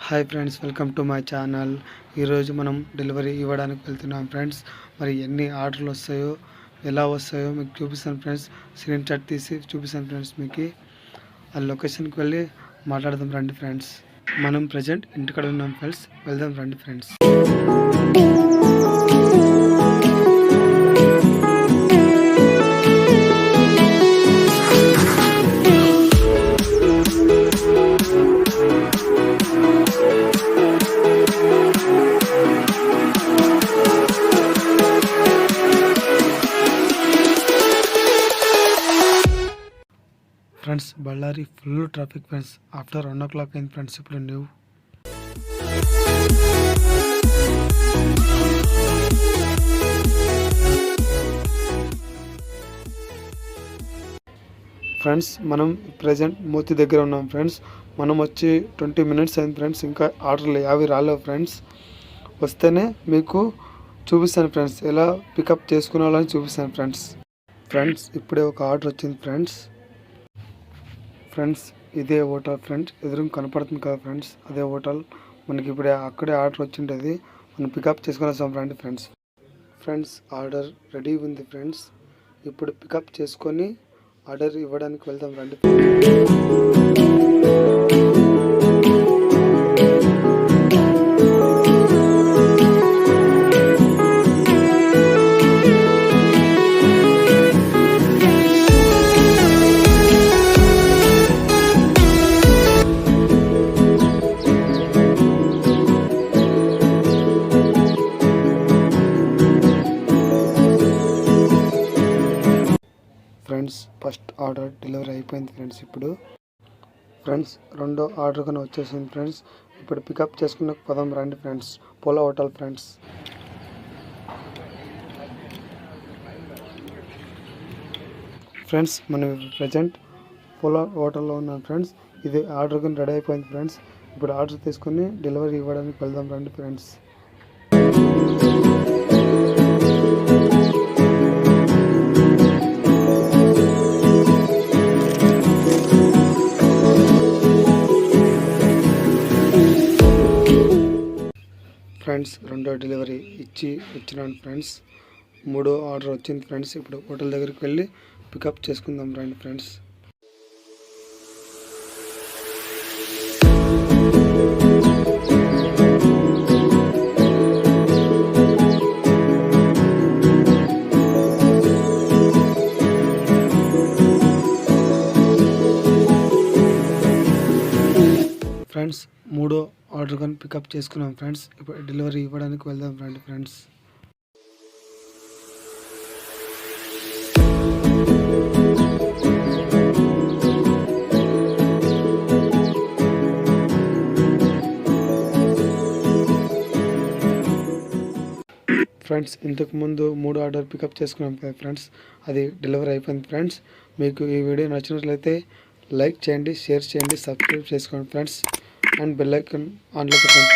Hi friends, welcome to my channel. ఈరోజు మనం delivery ఇవ్వడానికి వెళ్తున్నాం ఫ్రెండ్స్. మరి ఎన్ని ఆర్డర్లు వస్తాయో, ఎలా వస్తాయో మీకు చూపిస్తాను ఫ్రెండ్స్. స్క్రీన్ షాట్ తీసి చూపిస్తాను ఫ్రెండ్స్. మీకు ఆ లొకేషన్కి వెళ్ళి మాట్లాడదాం రండి ఫ్రెండ్స్. మనం ప్రజెంట్ ఇంటికాడ ఉన్నాం ఫ్రెండ్స్. వెళ్దాం రండి friends. Friends, Bellary full traffic friends. After 1 o'clock అయింది ఫ్రెండ్స్. ఇప్పుడు నువ్వు ఫ్రెండ్స్, మనం ప్రజెంట్ మూర్తి దగ్గర ఉన్నాం ఫ్రెండ్స్. మనం వచ్చి 20 minutes అయింది ఫ్రెండ్స్. ఇంకా ఆర్డర్లు అవి రాలేవు ఫ్రెండ్స్. వస్తేనే మీకు చూపిస్తాను ఫ్రెండ్స్. ఎలా పికప్ చేసుకున్నాలని చూపిస్తాను ఫ్రెండ్స్. ఫ్రెండ్స్, ఇప్పుడే ఒక ఆర్డర్ వచ్చింది ఫ్రెండ్స్. ఫ్రెండ్స్, ఇదే హోటల్ ఫ్రెండ్స్. ఎదురు కనపడుతుంది కదా ఫ్రెండ్స్, అదే హోటల్. మనకి ఇప్పుడే అక్కడే ఆర్డర్ వచ్చింటుంది. మనం పికప్ చేసుకుని వస్తాం రండి ఫ్రెండ్స్. ఫ్రెండ్స్, ఆర్డర్ రెడీ ఉంది ఫ్రెండ్స్. ఇప్పుడు పికప్ చేసుకొని ఆర్డర్ ఇవ్వడానికి వెళ్దాం రండి. ఫ్రెండ్స్, ఫస్ట్ ఆర్డర్ డెలివరీ అయిపోయింది ఫ్రెండ్స్. ఇప్పుడు ఫ్రెండ్స్, రెండో ఆర్డర్ కన్నా వచ్చేసింది ఫ్రెండ్స్. ఇప్పుడు పికప్ చేసుకున్న పదం రండి friends. Polo hotel friends. Friends, మనం ప్రజెంట్ పోలో హోటల్లో ఉన్నాం ఫ్రెండ్స్. ఇది ఆర్డర్ కన్నా రెడీ అయిపోయింది ఫ్రెండ్స్. ఇప్పుడు ఆర్డర్ తీసుకొని డెలివరీ ఇవ్వడానికి వెళ్దాం రండి ఫ్రెండ్స్. ఫ్రెండ్స్, రెండో డెలివరీ ఇచ్చినాను ఫ్రెండ్స్. మూడో ఆర్డర్ వచ్చింది ఫ్రెండ్స్. ఇప్పుడు హోటల్ దగ్గరికి వెళ్ళి పికప్ చేసుకుందాం రండి ఫ్రెండ్స్. ఫ్రెండ్స్, మూడో ఆర్డర్ కానీ పికప్ చేసుకున్నాం ఫ్రెండ్స్. ఇప్పుడు డెలివరీ ఇవ్వడానికి వెళ్దాం రండి ఫ్రెండ్స్. ఫ్రెండ్స్, ఇంతకుముందు 3 ఆర్డర్ పికప్ చేసుకున్నాం కదా ఫ్రెండ్స్. అది డెలివరీ అయిపోయింది ఫ్రెండ్స్. మీకు ఈ వీడియో నచ్చినట్లయితే లైక్ చేయండి, షేర్ చేయండి, సబ్స్క్రైబ్ చేసుకోండి ఫ్రెండ్స్. అండ్ బెల్ ఐకాన్ ఆన్లో పెట్టండి.